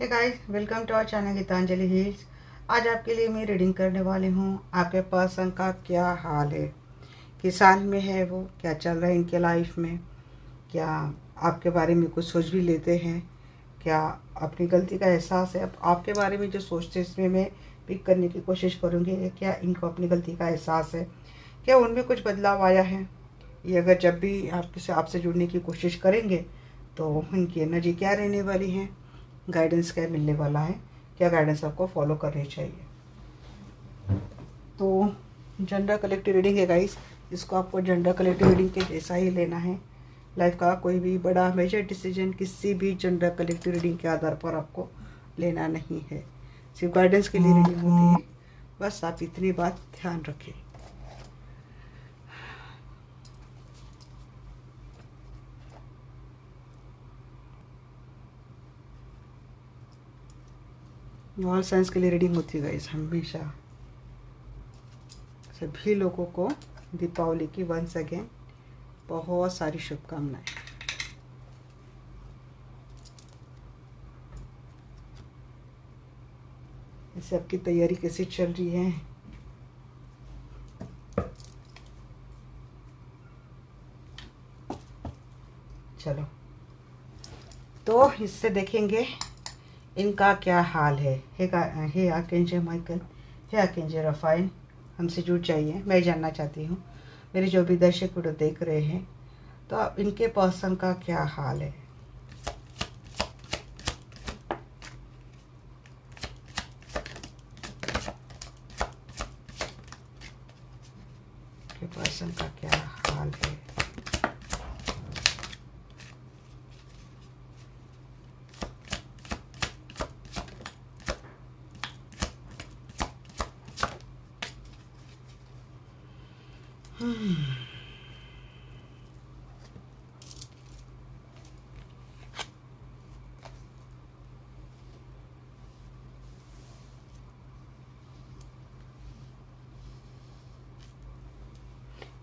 Hey guys, welcome to our channel Geetanjali heals. आज आपके लिए मैं रीडिंग करने वाली हूँ। आपके पर्सन का क्या हाल है, किस हाल में है वो, क्या चल रहा है इनके लाइफ में, क्या आपके बारे में कुछ सोच भी लेते हैं, क्या अपनी गलती का एहसास है। अब आपके बारे में जो सोचते हैं इसमें मैं पिक करने की कोशिश करूँगी। क्या इनको अपनी गलती का एहसास है, क्या उनमें कुछ बदलाव आया है। ये अगर जब भी आपसे जुड़ने की कोशिश करेंगे तो इनकी एनर्जी क्या रहने वाली है, गाइडेंस क्या मिलने वाला है, क्या गाइडेंस आपको फॉलो करनी चाहिए। तो जनरल कलेक्टिव रीडिंग है गाइस, इसको आपको जनरल कलेक्टिव रीडिंग के जैसा ही लेना है। लाइफ का कोई भी बड़ा मेजर डिसीजन किसी भी जनरल कलेक्टिव रीडिंग के आधार पर आपको लेना नहीं है, सिर्फ गाइडेंस के लिए रीडिंग होती है। बस आप इतनी बात ध्यान रखें। ऑल साइंस के लिए रीडिंग होती है गाइस हमेशा। सभी लोगों को दीपावली की वंस अगेन बहुत सारी शुभकामनाएं। इसे आपकी तैयारी कैसी चल रही है। चलो तो इससे देखेंगे इनका क्या हाल है। हे आर्कएंजल माइकल, हे आर्कएंजल रफाइल, हमसे जुड़ जाइए। मैं जानना चाहती हूँ, मेरे जो भी दर्शक वीडियो देख रहे हैं, तो अब इनके पर्सन का क्या हाल है। इनके पर्सन का क्या हाल है।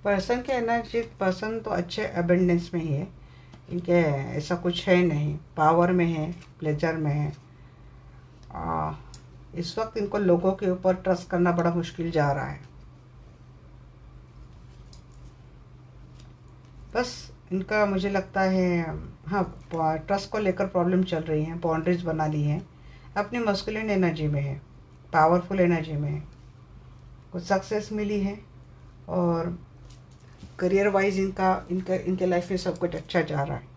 पर्सन के एनर्जी, पर्सन तो अच्छे अबेंडेंस में ही है। इनके ऐसा कुछ है नहीं, पावर में है, प्लेजर में है। इस वक्त इनको लोगों के ऊपर ट्रस्ट करना बड़ा मुश्किल जा रहा है। बस इनका मुझे लगता है, हाँ, ट्रस्ट को लेकर प्रॉब्लम चल रही है। बाउंड्रीज बना ली है, अपनी मस्कुलिन एनर्जी में है, पावरफुल एनर्जी में है। कुछ सक्सेस मिली है और करियर वाइज इनके लाइफ में सब कुछ अच्छा जा रहा है।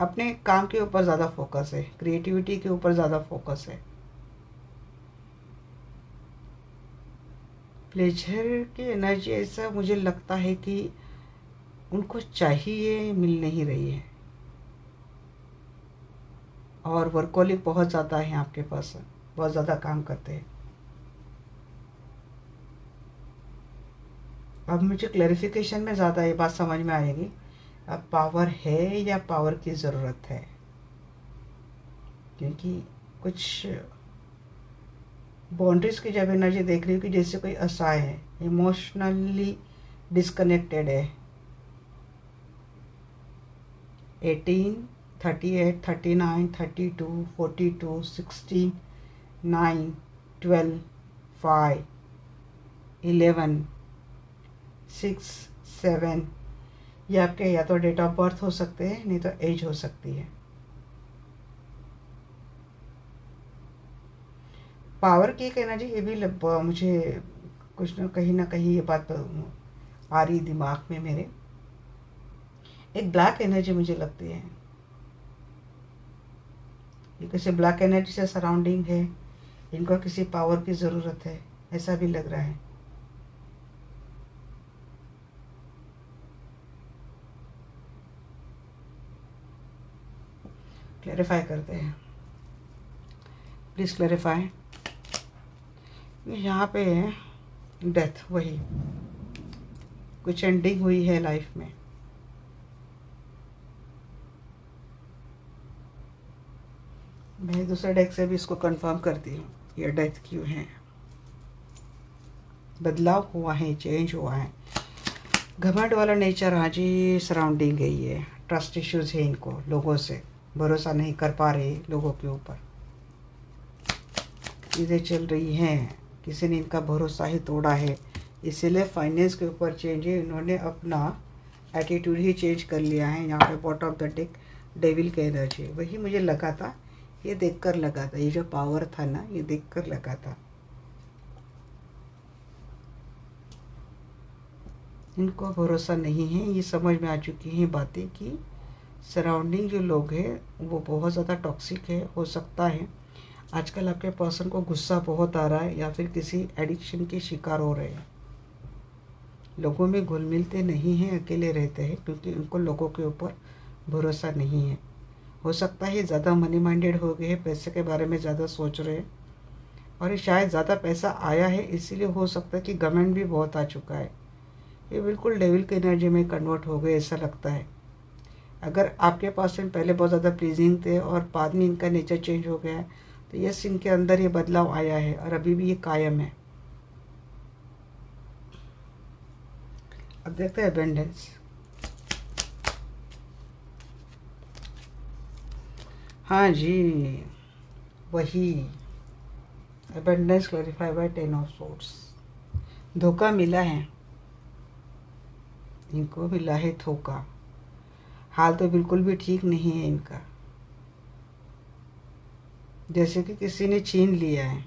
अपने काम के ऊपर ज़्यादा फोकस है, क्रिएटिविटी के ऊपर ज़्यादा फोकस है। प्लेजर की एनर्जी ऐसा मुझे लगता है कि उनको चाहिए, मिल नहीं रही है। और वर्कोलिक बहुत ज़्यादा है आपके पास, बहुत ज़्यादा काम करते हैं। अब मुझे क्लैरिफिकेशन में ज़्यादा ये बात समझ में आएगी। अब पावर है या पावर की ज़रूरत है, क्योंकि कुछ बाउंड्रीज की जब एनर्जी देख रही हूँ कि जैसे कोई असहाय है, इमोशनली डिस्कनेक्टेड है। 18, 38, 39, 32, 42, 16, 9, 12, 5, 11, 6, 7, ये आपके या तो डेट ऑफ बर्थ हो सकते हैं, नहीं तो एज हो सकती है। पावर की एक एनर्जी ये भी मुझे कुछ ना कहीं ये बात आ रही दिमाग में मेरे। एक ब्लैक एनर्जी मुझे लगती है, ये किसी ब्लैक एनर्जी से सराउंडिंग है। इनको किसी पावर की ज़रूरत है, ऐसा भी लग रहा है। क्लैरिफाई करते हैं, प्लीज़ क्लैरिफाई। यहाँ पे डेथ, वही कुछ एंडिंग हुई है लाइफ में। मैं दूसरे डेक से भी इसको कंफर्म करती हूँ, ये डेथ क्यों है। बदलाव हुआ है, चेंज हुआ है। घमंड वाला नेचर आज ही सराउंडिंग गई है। ट्रस्ट इश्यूज है इनको लोगों से। भरोसा नहीं कर पा रहे लोगों के ऊपर। चीज़ें चल रही हैं, किसी ने इनका भरोसा ही तोड़ा है, इसीलिए फाइनेंस के ऊपर चेंज है। इन्होंने अपना एटीट्यूड ही चेंज कर लिया है। यहाँ पे bottom of the deck devil का एनर्जी, वही मुझे लगा था, ये देखकर लगा था, ये जो पावर था ना, ये देखकर लगा था। इनको भरोसा नहीं है, ये समझ में आ चुकी हैं बातें कि सराउंडिंग जो लोग हैं वो बहुत ज़्यादा टॉक्सिक है। हो सकता है आजकल आपके पर्सन को गुस्सा बहुत आ रहा है या फिर किसी एडिक्शन के शिकार हो रहे हैं। लोगों में घुल मिलते नहीं हैं, अकेले रहते हैं क्योंकि उनको लोगों के ऊपर भरोसा नहीं है। हो सकता है ज़्यादा मनी माइंडेड हो गए हैं, पैसे के बारे में ज़्यादा सोच रहे हैं, और ये शायद ज़्यादा पैसा आया है इसीलिए हो सकता है कि घमंड भी बहुत आ चुका है। ये बिल्कुल डेविल की एनर्जी में कन्वर्ट हो गए ऐसा लगता है। अगर आपके पास में पहले बहुत ज़्यादा प्लीजिंग थे और बाद में इनका नेचर चेंज हो गया है, तो यस, इनके अंदर ये बदलाव आया है और अभी भी ये कायम है। अब देखते हैं अबंडेंस। हाँ जी, वही abundance clarify by 10 of swords. धोखा मिला है, इनको मिला है धोखा। हाल तो बिल्कुल भी ठीक नहीं है इनका, जैसे कि किसी ने छीन लिया है,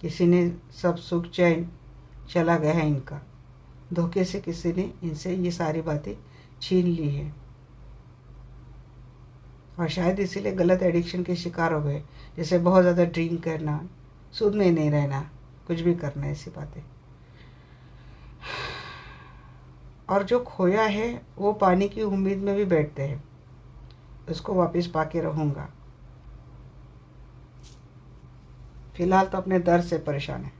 किसी ने सब सुख चैन चला गया है इनका। धोखे से किसी ने इनसे ये सारी बातें छीन ली है और शायद इसीलिए गलत एडिक्शन के शिकार हो गए, जैसे बहुत ज़्यादा ड्रिंक करना, सूद में नहीं रहना, कुछ भी करना, ऐसी बातें। और जो खोया है वो पाने की उम्मीद में भी बैठते हैं, उसको वापस पाके रहूँगा। फिलहाल तो अपने दर्द से परेशान है।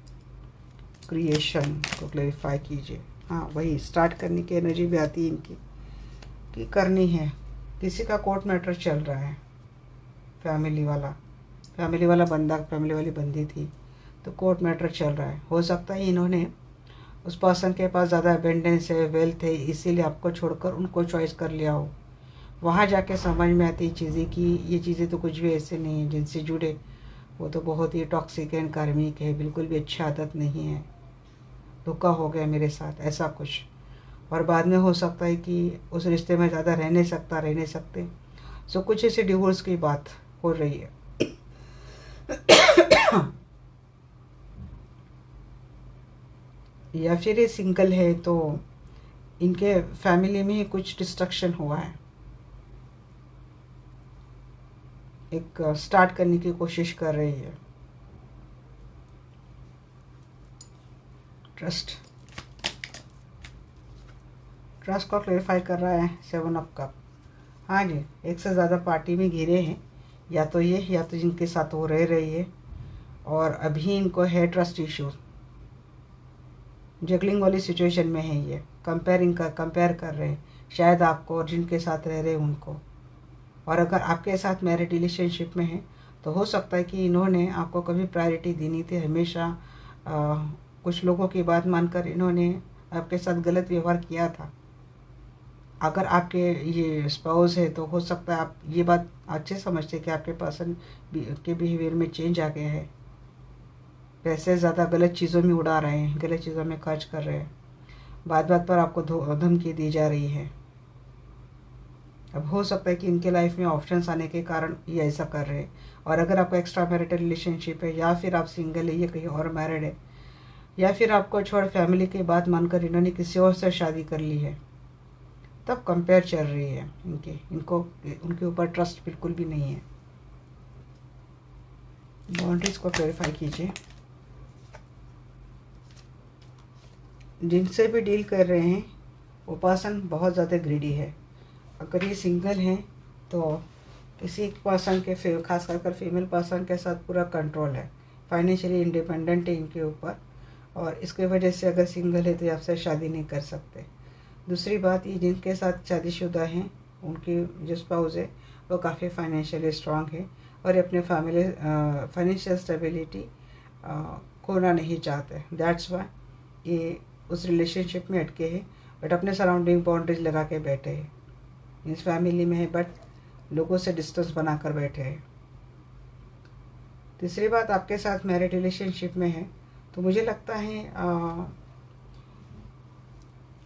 क्रिएशन को क्लैरिफाई कीजिए। हाँ, वही स्टार्ट करने की एनर्जी भी आती है इनकी कि करनी है। किसी का कोर्ट मैटर चल रहा है, फैमिली वाला बंदा, फैमिली वाली बंदी थी, तो कोर्ट मैटर चल रहा है। हो सकता है इन्होंने, उस पर्सन के पास ज़्यादा अबेंडेंस है, वेल्थ है, इसीलिए आपको छोड़कर उनको चॉइस कर लिया हो। वहाँ जाके समझ में आती चीज़ें कि ये चीज़ें तो कुछ भी ऐसे नहीं है, जिनसे जुड़े वो तो बहुत ही टॉक्सिक एंड कार्मिक है, बिल्कुल भी अच्छी आदत नहीं है, धोखा हो गया मेरे साथ, ऐसा कुछ। और बाद में हो सकता है कि उस रिश्ते में ज़्यादा रह नहीं सकते, सो कुछ ऐसे डिवोर्स की बात हो रही है। या फिर ये सिंगल है तो इनके फैमिली में ही कुछ डिस्ट्रक्शन हुआ है, एक स्टार्ट करने की कोशिश कर रही है। ट्रस्ट को क्लैरिफाई कर रहा है 7 ऑफ कप। हाँ जी, एक से ज़्यादा पार्टी में घिरे हैं, या तो ये, या तो जिनके साथ वो रह रही है, और अभी इनको है ट्रस्ट इश्यूज, जगलिंग वाली सिचुएशन में है ये। कंपेयर कर रहे हैं शायद आपको और जिनके साथ रह रहे हैं उनको। और अगर आपके साथ मैरिड रिलेशनशिप में है तो हो सकता है कि इन्होंने आपको कभी प्रायोरिटी दी नहीं थी, हमेशा कुछ लोगों की बात मानकर इन्होंने आपके साथ गलत व्यवहार किया था। अगर आपके ये स्पाउस है तो हो सकता है आप ये बात अच्छे समझते कि आपके पर्सन के बिहेवियर में चेंज आ गया है, पैसे ज़्यादा गलत चीज़ों में उड़ा रहे हैं, गलत चीज़ों में खर्च कर रहे हैं, बात बात पर आपको धमकी दी जा रही है। अब हो सकता है कि इनके लाइफ में ऑप्शंस आने के कारण ये ऐसा कर रहे हैं। और अगर आपका एक्स्ट्रा मैरिटल रिलेशनशिप है, या फिर आप सिंगल है, ये कहीं और मैरिड है, या फिर आपको छोड़ फैमिली की बात मानकर इन्होंने किसी और से शादी कर ली है, तब कंपेयर चल रही है इनको उनके ऊपर ट्रस्ट बिल्कुल भी नहीं है। बाउंड्रीज को क्लैरिफाई कीजिए। जिनसे भी डील कर रहे हैं वो पर्सन बहुत ज़्यादा ग्रीडी है। अगर ये सिंगल हैं तो किसी पर्सन के खास कर फीमेल पर्सन के साथ पूरा कंट्रोल है, फाइनेंशियली इंडिपेंडेंट है इनके ऊपर, और इसके वजह से अगर सिंगल है तो ये आपसे शादी नहीं कर सकते। दूसरी बात, ये जिनके साथ शादीशुदा हैं उनकी जो स्पाउस है वो काफ़ी फाइनेंशियली स्ट्रांग है और ये अपने फाइनेंशियल स्टेबिलिटी खोना नहीं चाहते। दैट्स वाई ये उस रिलेशनशिप में अटके हैं, बट अपने सराउंडिंग बाउंड्रीज लगा के बैठे हैं। इस फैमिली में है बट लोगों से डिस्टेंस बनाकर बैठे हैं। तीसरी बात, आपके साथ मैरिड रिलेशनशिप में है तो मुझे लगता है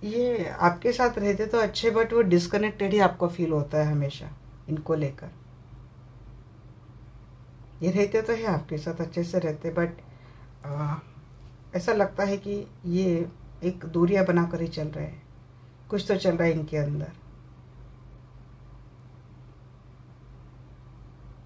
ये आपके साथ रहते तो अच्छे, बट वो डिस्कनेक्टेड ही आपको फील होता है हमेशा इनको लेकर। ये रहते तो है आपके साथ, अच्छे से रहते, बट ऐसा लगता है कि ये एक दूरियां बनाकर ही चल रहे हैं। कुछ तो चल रहा है इनके अंदर।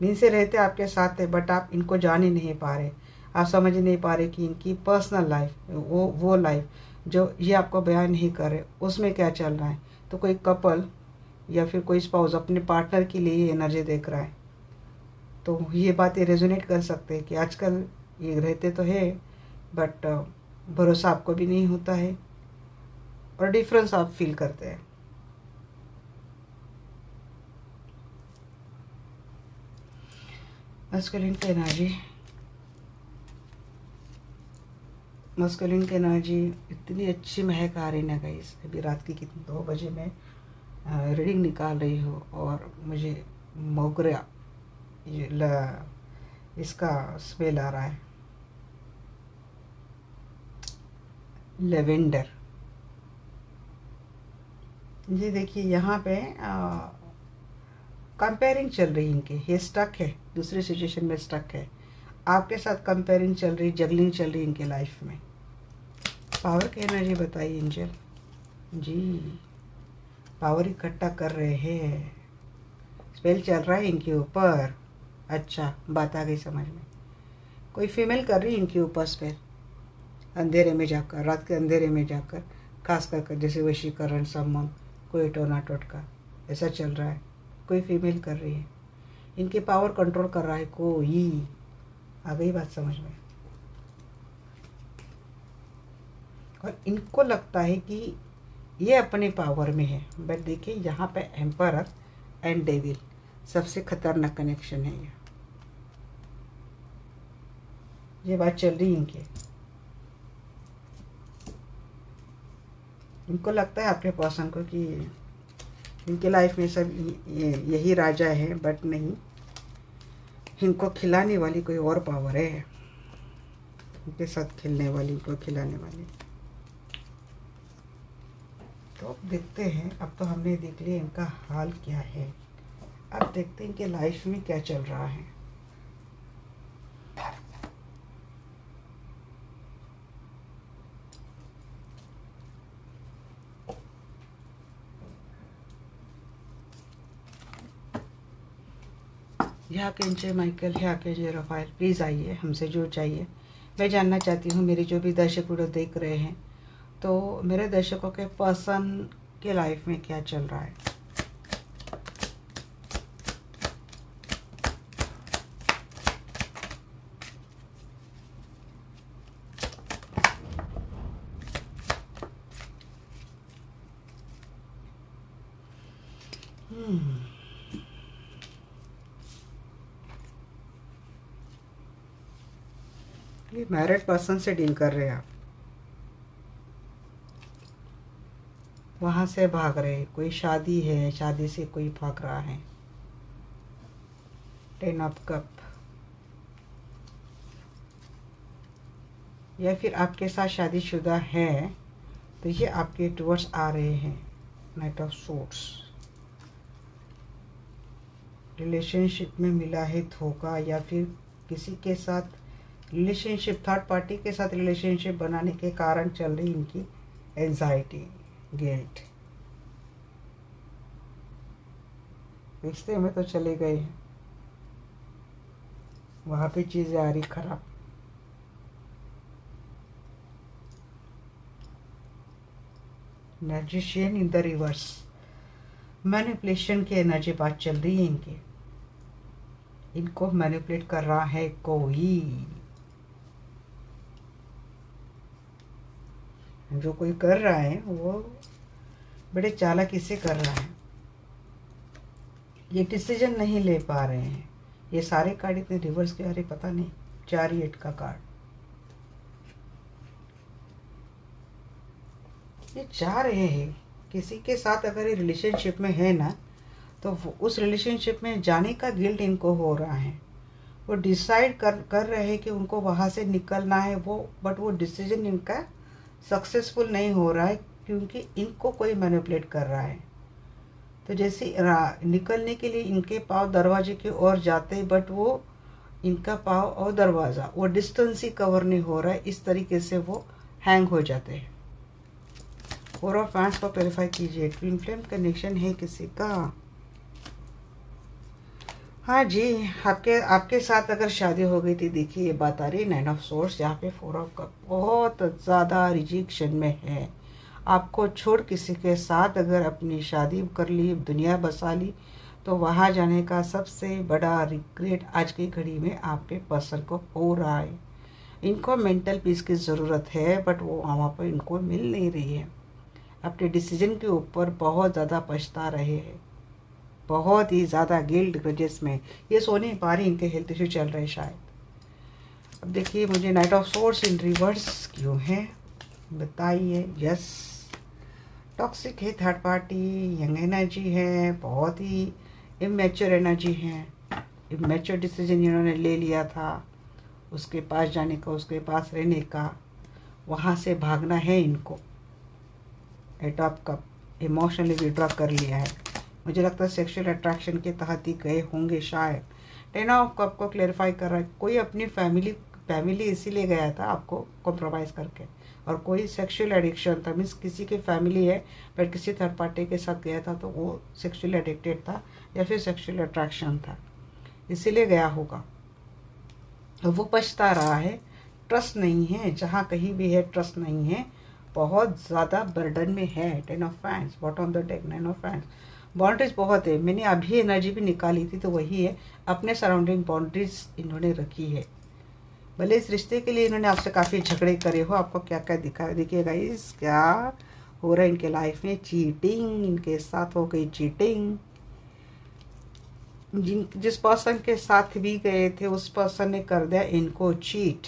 इनसे रहते आपके साथ है, बट आप इनको जान ही नहीं पा रहे, आप समझ नहीं पा रहे कि इनकी पर्सनल लाइफ, वो लाइफ जो ये आपको बयान नहीं कर रहे, उसमें क्या चल रहा है। तो कोई कपल या फिर कोई स्पाउस अपने पार्टनर के लिए ये एनर्जी देख रहा है, तो ये बातें रेजोनेट कर सकते हैं कि आजकल ये रहते तो है, बट भरोसा आपको भी नहीं होता है और डिफरेंस आप फील करते हैं। मस्कुलिन की एनर्जी इतनी अच्छी महक आ रही ना गाइस। अभी रात की कितनी 2 बजे मैं रीडिंग निकाल रही हूँ और मुझे मोगरा इसका स्मेल आ रहा है, लेवेंडर। ये देखिए यहाँ पे कंपेयरिंग चल रही इनके, ये स्टक है, दूसरी सिचुएशन में स्टक है, आपके साथ कंपेयरिंग चल रही, जगलिंग चल रही इनके लाइफ में। पावर की एनर्जी बताइए एंजल जी। पावर इकट्ठा कर रहे हैं, स्पेल चल रहा है इनके ऊपर। अच्छा, बात आ गई समझ में। कोई फीमेल कर रही है इनके ऊपर स्पेल, अंधेरे में जाकर, रात के अंधेरे में जाकर, खास कर जैसे वशीकरण, सम्मन, कोई टोना टोटका, ऐसा चल रहा है। कोई फीमेल कर रही है, इनके पावर कंट्रोल कर रहा है कोई। आ गई बात समझ में। और इनको लगता है कि ये अपने पावर में है, बट देखिए यहाँ पे एम्परर एंड डेविल, सबसे खतरनाक कनेक्शन है ये बात चल रही इनके। इनको लगता है आपके पर्सन को कि इनके लाइफ में सब यही राजा है, बट नहीं, इनको खिलाने वाली कोई और पावर है, इनके साथ खेलने वाली, इनको खिलाने वाली। तो अब देखते हैं, अब तो हमने देख लिया इनका हाल क्या है, अब देखते हैं इनके लाइफ में क्या चल रहा है। यहाँ के एंजल माइकल, यहाँ के एंजल रफाइल, प्लीज़ आइए, हमसे जुड़ जाइए। मैं जानना चाहती हूँ, मेरे जो भी दर्शक वीडियो देख रहे हैं, तो मेरे दर्शकों के पर्सन के लाइफ में क्या चल रहा है। ये मैरिड पर्सन से डील कर रहे हैं आप, वहाँ से भाग रहे, कोई शादी है, शादी से कोई भाग रहा है। 10 ऑफ कप, या फिर आपके साथ शादीशुदा है तो ये आपके टुवर्ड्स आ रहे हैं। नाइट ऑफ सोर्ड्स, रिलेशनशिप में मिला है धोखा, या फिर किसी के साथ रिलेशनशिप, थर्ड पार्टी के साथ रिलेशनशिप बनाने के कारण चल रही इनकी एंजाइटी, गिल्ट। रिश्ते में तो चले गए हैं, वहाँ पे चीज़ें आ रही खराब। Magician in the reverse, manipulation की एनर्जी बात चल रही है इनकी। इनको मैनिपुलेट कर रहा है कोई, जो कोई कर रहा है वो बड़े चालाकी से कर रहा है। ये डिसीजन नहीं ले पा रहे हैं। ये सारे कार्ड इतने रिवर्स के आ रहे, पता नहीं। 4 का कार्ड, ये चाह रहे हैं किसी के साथ अगर ये रिलेशनशिप में है ना, तो उस रिलेशनशिप में जाने का गिल्ट इनको हो रहा है। वो डिसाइड कर रहे हैं कि उनको वहाँ से निकलना है वो, बट वो डिसीजन इनका सक्सेसफुल नहीं हो रहा है क्योंकि इनको कोई मैनिपुलेट कर रहा है। तो जैसे निकलने के लिए इनके पाँव दरवाजे की ओर जाते, बट वो इनका पाँव और दरवाज़ा वो डिस्टेंस ही कवर नहीं हो रहा है, इस तरीके से वो हैंग हो जाते हैं। फोर ऑफ हैंड्स को क्लैरिफाई कीजिए। ट्विन फ्लेम कनेक्शन है किसी का? हाँ जी, आपके साथ अगर शादी हो गई थी, देखिए ये बात आ रही है 9 ऑफ सोर्स। यहाँ पे 4 ऑफ कप बहुत ज़्यादा रिजेक्शन में है। आपको छोड़ किसी के साथ अगर अपनी शादी कर ली, दुनिया बसा ली, तो वहाँ जाने का सबसे बड़ा रिग्रेट आज की घड़ी में आपके पर्सन को हो रहा है। इनको मेंटल पीस की ज़रूरत है, बट वो वहाँ पर इनको मिल नहीं रही है। अपने डिसीजन के ऊपर बहुत ज़्यादा पछता रहे हैं, बहुत ही ज़्यादा गिल्ट ग्रजेस में ये सो नहीं पा रही, इनके हेल्थ इशू चल रहे शायद। अब देखिए मुझे night of source in reverse क्यों है बताइए। यस, टॉक्सिक है, थर्ड पार्टी, यंग एनर्जी है, बहुत ही इमेच्योर एनर्जी है। इमेच्योर डिसीजन इन्होंने ले लिया था, उसके पास जाने का, उसके पास रहने का, वहाँ से भागना है इनको। Eight of cups emotionally withdraw कर लिया है। मुझे लगता है सेक्सुअल अट्रैक्शन के तहत ही गए होंगे शायद। 10 ऑफ कप को क्लैरिफाई कर रहा है, कोई अपनी फैमिली इसीलिए गया था आपको कॉम्प्रोमाइज़ करके, और कोई सेक्सुअल एडिक्शन था, मीन्स किसी की फैमिली है पर किसी थर्ड पार्टी के साथ गया था, तो वो सेक्सुअली एडिक्टेड था या फिर सेक्सुअल अट्रैक्शन था, इसीलिए गया होगा। वो पछता रहा है, ट्रस्ट नहीं है, जहाँ कहीं भी है ट्रस्ट नहीं है, बहुत ज़्यादा बर्डन में है। 10 of hands, bottom of the deck, 9 of hands. Boundaries बहुत है, मैंने अभी एनर्जी भी निकाली थी तो वही है, अपने सराउंडिंग बाउंड्रीज इन्होंने रखी है। भले इस रिश्ते के लिए इन्होंने आपसे काफ़ी झगड़े करे हो, आपको क्या क्या देखिए गाइस क्या हो रहा है इनके लाइफ में। चीटिंग, इनके साथ हो गई चीटिंग। जिस पर्सन के साथ भी गए थे उस पर्सन ने कर दिया इनको चीट।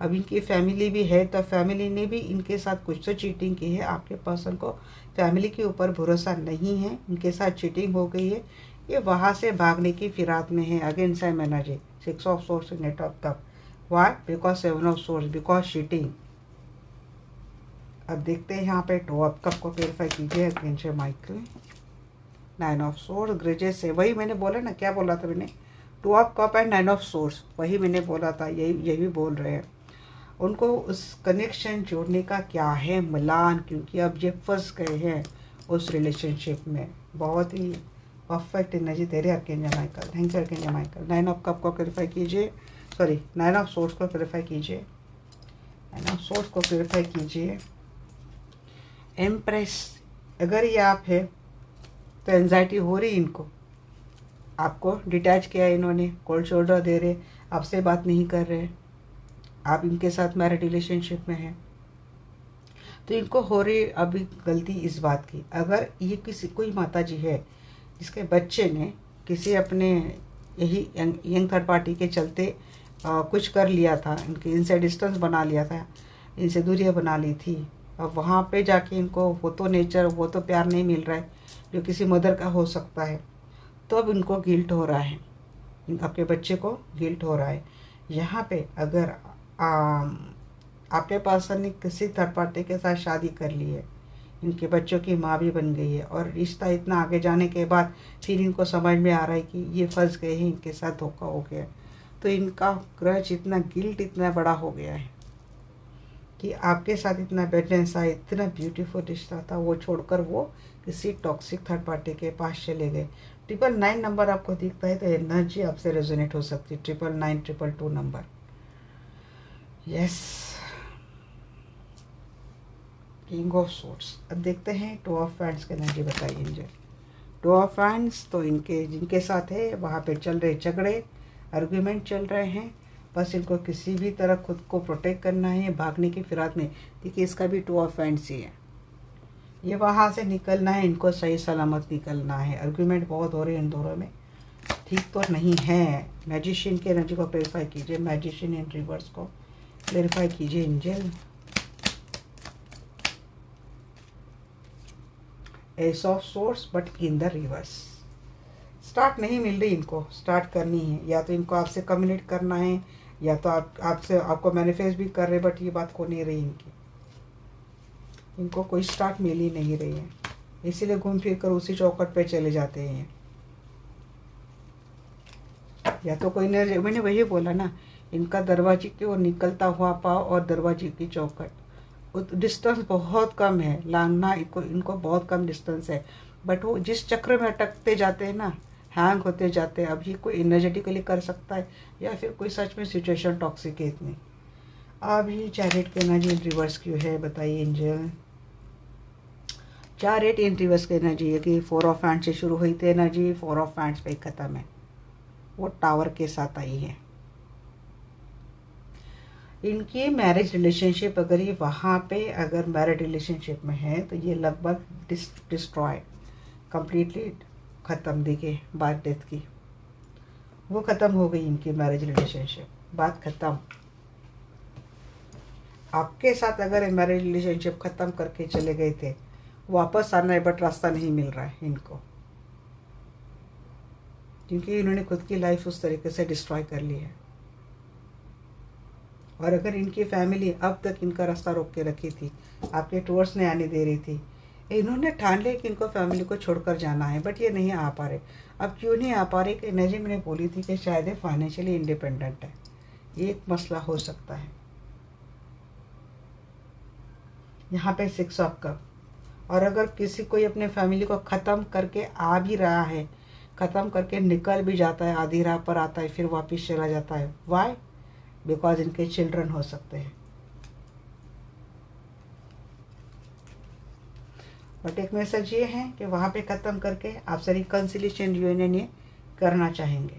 अब इनकी फैमिली भी है तो फैमिली ने भी इनके साथ कुछ तो चीटिंग की है। आपके पर्सन को फैमिली के ऊपर भरोसा नहीं है, इनके साथ चीटिंग हो गई है, ये वहाँ से भागने की फिराक में है। Again same energy, 6 of swords, knight of cups. Why? Because 7 of swords, because cheating. अब देखते हैं यहाँ पे 2 ऑफ कप को क्लेरिफाई कीजिए against Michael. 9 of swords, grudges है, वही मैंने बोला ना, क्या बोला था मैंने, 2 of cup and 9 of source, वही मैंने बोला था, यही बोल रहे हैं। उनको उस कनेक्शन जोड़ने का क्या है मिलान, क्योंकि अब ये फंस गए हैं उस रिलेशनशिप में। बहुत ही परफेक्ट एनर्जी दे रहे Archangel Michael. Thank you Archangel Michael. 9 of cup को क्लैरिफाई कीजिए, सॉरी 9 ऑफ सोर्स को क्लैरिफाई कीजिए, 9 ऑफ सोर्स को क्लैरिफाई कीजिए। एम्प्रेस, अगर ये आप है तो एंजाइटी हो रही इनको, आपको डिटैच किया इन्होंने, कोल्ड शोल्डर दे रहे, आपसे बात नहीं कर रहे, आप इनके साथ मैरिड रिलेशनशिप में हैं, तो इनको हो रही अभी गलती इस बात की। अगर ये किसी कोई माता जी है जिसके बच्चे ने किसी अपने यही यंग थर्ड पार्टी के चलते कुछ कर लिया था, इनसे डिस्टेंस बना लिया था, इनसे दूरियां बना ली थी, अब वहाँ पे जाके इनको वो तो नेचर, वो तो प्यार नहीं मिल रहा है जो किसी मदर का हो सकता है, तो अब इनको गिल्ट हो रहा है, आपके बच्चे को गिल्ट हो रहा है। यहाँ पे अगर आपके पर्सन ने किसी थर्ड पार्टी के साथ शादी कर ली है, इनके बच्चों की माँ भी बन गई है, और रिश्ता इतना आगे जाने के बाद फिर इनको समझ में आ रहा है कि ये फंस गए हैं, इनके साथ धोखा हो गया, तो इनका ग्रज, इतना गिल्ट इतना बड़ा हो गया है कि आपके साथ इतना बैलेंस आया, इतना ब्यूटीफुल रिश्ता था, वो छोड़कर वो किसी टॉक्सिक थर्ड पार्टी के पास चले गए। 999 नंबर आपको दिखता है तो एनर्जी आपसे रेजोनेट हो सकती है। 999 222 number, yes, king of sorts. अब देखते हैं 2 ऑफ हैंड्स की एनर्जी बताइए मुझे। 2 ऑफ हैंड्स तो इनके जिनके साथ है वहाँ पे चल रहे झगड़े, आर्ग्यूमेंट चल रहे हैं, बस इनको किसी भी तरह खुद को प्रोटेक्ट करना है, भागने की फिराक में। देखिए इसका भी 2 ऑफ हैंड्स ही है, ये वहाँ से निकलना है, इनको सही सलामत निकलना है। आर्ग्यूमेंट बहुत हो रहे हैं इन दोनों में, ठीक तो नहीं है। मैजिशियन की एनर्जी को क्लेरिफाई कीजिए, मैजिशियन इन रिवर्स को क्लेरिफाई कीजिए angel. S of source but in the reverse, start नहीं मिल रही, इनको स्टार्ट करनी है, या तो इनको आपसे कम्युनिकेट करना है, या तो आपसे आपको मैनिफेस्ट भी कर रहे, बट ये बात हो नहीं रही इनकी, इनको कोई स्टार्ट मिल ही नहीं रही है, इसीलिए घूम फिर कर उसी चौकट पे चले जाते हैं। या तो कोई नहीं, मैंने वही बोला ना, इनका दरवाजे की ओर निकलता हुआ पाँव और दरवाजे की चौकट डिस्टेंस बहुत कम है, लांघना इनको बहुत कम डिस्टेंस है, बट वो जिस चक्र में अटकते जाते हैं ना, हैंग होते जाते हैं। अब ये कोई एनर्जेटिकली कर सकता है, या फिर कोई सच में सिचुएशन टॉक्सिक है इतनी। अब ये चैरियट की एनर्जी रिवर्स क्यों है, बताइए एंजल। चैरियट इन रिवर्स की एनर्जी है कि 4 ऑफ हैंड्स से शुरू हुई थी एनर्जी, 4 ऑफ हैंड्स पे ख़त्म है, वो टावर के साथ आई है। इनकी मैरिज रिलेशनशिप अगर ये वहाँ पे अगर मैरिड रिलेशनशिप में है तो ये लगभग डिस्ट्रॉय कंप्लीटली ख़त्म, देखिए बात डेथ की वो ख़त्म हो गई इनकी मैरिज रिलेशनशिप, बात ख़त्म। आपके साथ अगर मैरिज रिलेशनशिप ख़त्म करके चले गए थे, वापस आना है बट रास्ता नहीं मिल रहा है इनको, क्योंकि इन्होंने खुद की लाइफ उस तरीके से डिस्ट्रॉय कर ली है। और अगर इनकी फैमिली अब तक इनका रास्ता रोक के रखी थी, आपके टूर्स नहीं आने दे रही थी, इन्होंने ठान लिया कि इनको फैमिली को छोड़कर जाना है, बट ये नहीं आ पा रहे। अब क्यों नहीं आ पा रहे कि एनर्जी मैंने बोली थी कि शायद ये फाइनेंशियली इंडिपेंडेंट है, ये एक मसला हो सकता है। यहाँ पे 6 ऑफ कप, और अगर किसी कोई अपने फैमिली को ख़त्म करके आ भी रहा है, ख़त्म करके निकल भी जाता है, आधी राह पर आता है फिर वापस चला जाता है, वाई? बिकॉज इनके चिल्ड्रन हो सकते हैं। बट एक मैसेज ये है कि वहाँ पे ख़त्म करके आपसे रिकन्सिलिएशन यूनियन ये करना चाहेंगे,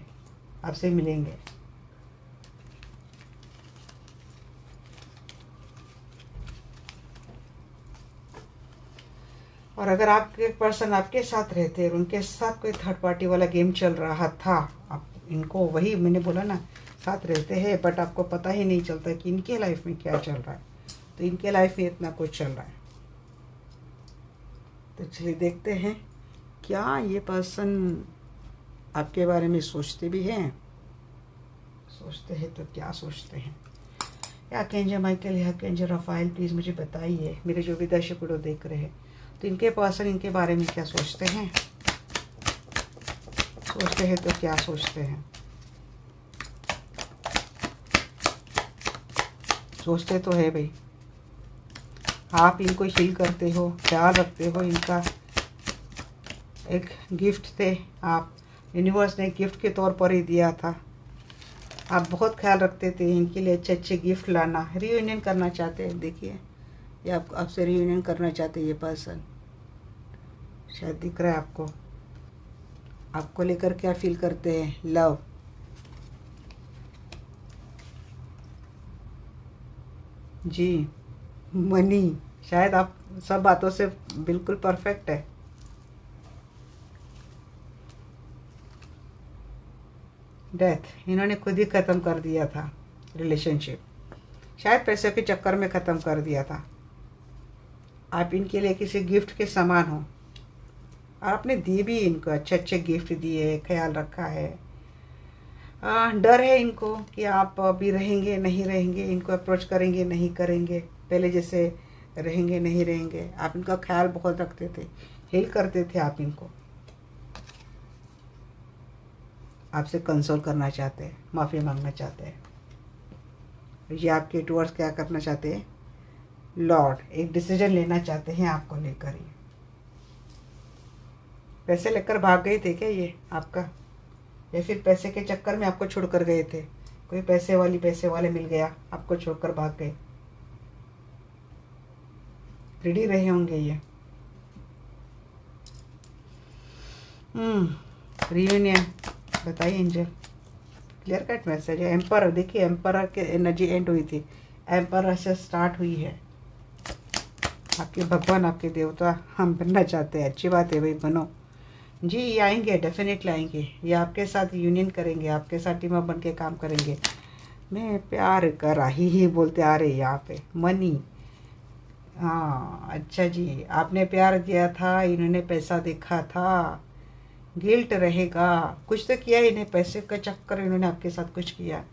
आपसे मिलेंगे। और अगर आपके पर्सन आपके साथ रहते और उनके साथ कोई थर्ड पार्टी वाला गेम चल रहा था, आप इनको वही मैंने बोला ना, साथ रहते हैं बट आपको पता ही नहीं चलता कि इनके लाइफ में क्या चल रहा है, तो इनके लाइफ में इतना कुछ चल रहा है। तो चलिए देखते हैं क्या ये पर्सन आपके बारे में सोचते भी हैं, सोचते हैं तो क्या सोचते हैं। या केंजर माइकल या केंजर रफाइल, प्लीज़ मुझे बताइए, मेरे जो भी दर्शक वीडियो देख रहे हैं, तो इनके पर्सन इनके बारे में क्या सोचते हैं, सोचते हैं तो क्या सोचते हैं। सोचते तो है भाई, आप इनको हील करते हो, ख्याल रखते हो, इनका एक गिफ्ट थे आप, यूनिवर्स ने गिफ्ट के तौर पर ही दिया था, आप बहुत ख्याल रखते थे इनके लिए, अच्छे अच्छे गिफ्ट लाना, रियूनियन करना चाहते हैं। देखिए ये आपसे रियूनियन करना चाहते हैं ये पर्सन, शायद दिख रहा है आपको, आपको लेकर क्या फील करते हैं, लव, जी, मनी, शायद आप सब बातों से बिल्कुल परफेक्ट है। डेथ, इन्होंने खुद ही ख़त्म कर दिया था रिलेशनशिप, शायद पैसे के चक्कर में ख़त्म कर दिया था। आप इनके लिए किसी गिफ्ट के समान हो, आपने दिए भी इनको, अच्छे अच्छे गिफ्ट दिए, ख्याल रखा है। डर है इनको कि आप अभी रहेंगे नहीं रहेंगे, इनको अप्रोच करेंगे नहीं करेंगे, पहले जैसे रहेंगे नहीं रहेंगे। आप इनका ख्याल बहुत रखते थे, हील करते थे आप इनको, आपसे कंसोल करना चाहते हैं, माफ़ी मांगना चाहते हैं। ये आपके टूवर्ड्स क्या करना चाहते हैं, लॉर्ड, एक डिसीजन लेना चाहते हैं आपको लेकर। ये पैसे लेकर भाग गए थे क्या ये आपका, या फिर पैसे के चक्कर में आपको छोड़कर गए थे, कोई पैसे वाले मिल गया, आपको छोड़कर भाग गए। रेडी रहे होंगे ये। रियूनियन, बताइए एंजल, क्लियर कट मैसेज है। एम्पर, देखिए एम्पर के एनर्जी एंड हुई थी, एम्पर से स्टार्ट हुई है। आपके भगवान, आपके देवता हम बनना चाहते हैं, अच्छी बात है भाई, बनो जी, ये आएंगे, डेफिनेटली आएंगे, ये आपके साथ यूनियन करेंगे, आपके साथ टीम अप बन के काम करेंगे। मैं प्यार कर ही बोलते आ रहे यहाँ पे, मनी, हाँ अच्छा जी, आपने प्यार दिया था, इन्होंने पैसा देखा था, गिल्ट रहेगा, कुछ तो किया ही नहीं, पैसे का चक्कर इन्होंने आपके साथ कुछ किया।